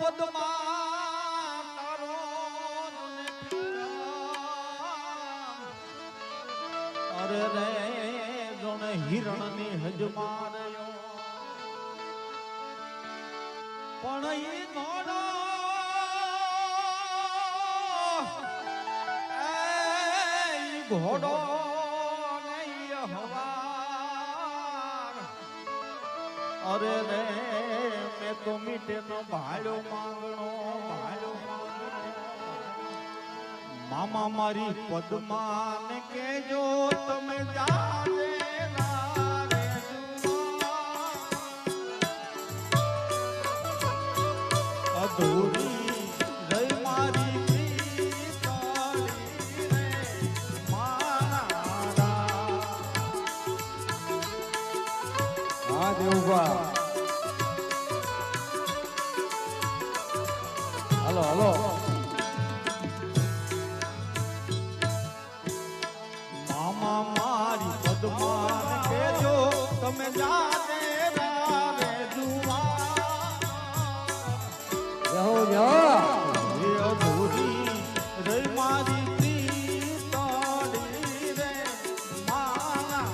પદમાં તારો અરે રે જોણે હિરણની હજમાં રહ્યો પણ ઈ ઘોડો ઘોડો નહીં હવાર અરે રે મેં તો મીઠે નો ભાડો માંગણો મામા મારી પદમાં ને કેજો તમે જાને અધૂરી રહી મારી પ્રીતળી રે મારા હા દેવભા હલો હલો મામા મારી પદમાં ને કેજો તમે જાને રે જુવા અધૂરી રહી મારી પ્રીતળી રે મારા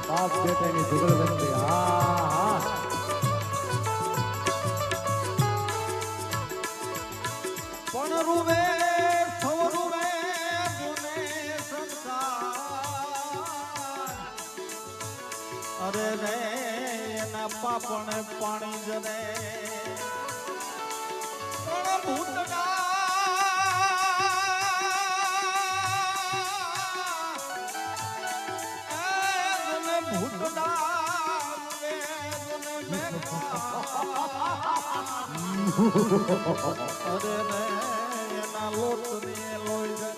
બાપ બેટાની જુગલબંધી હા પણ રૂવે સવરુવે ગુને સંસાર અરે રે એના પાપણે પાણી જરે પણ ભૂતના ગુને ભૂતના ગુને અરે રે એના લોટ ને લોહી જરે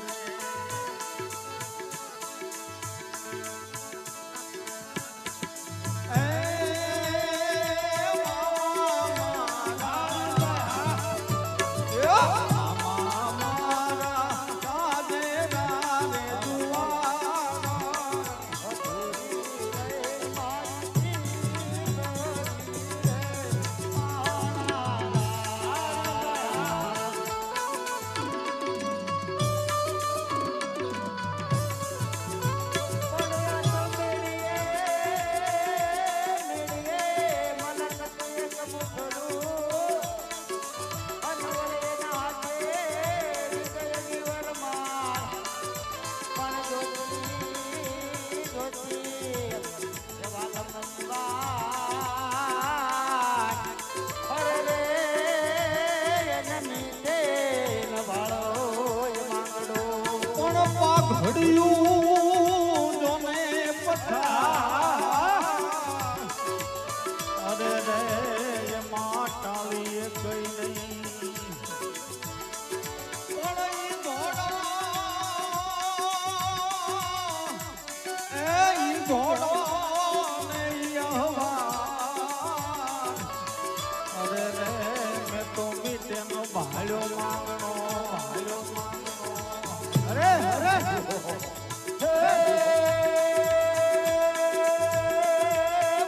ઘડિયું જોને પથા અરે રે એમાં ટાળી ગઈ નહીં પણ ઈ ઘોડો ને હવાર અરે રે મેં તો મીઠેનો ભાડ્યો માંગણો અરે અરે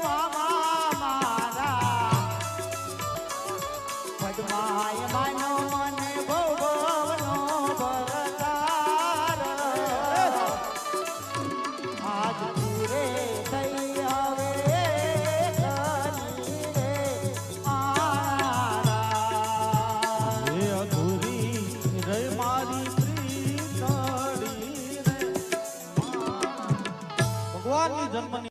મામા મારા પદ્માય માનો મને ભવનો ભરતાર આજ પૂરે થઈ આવે અધૂરી રહી મારી ભગવાનની જન્મની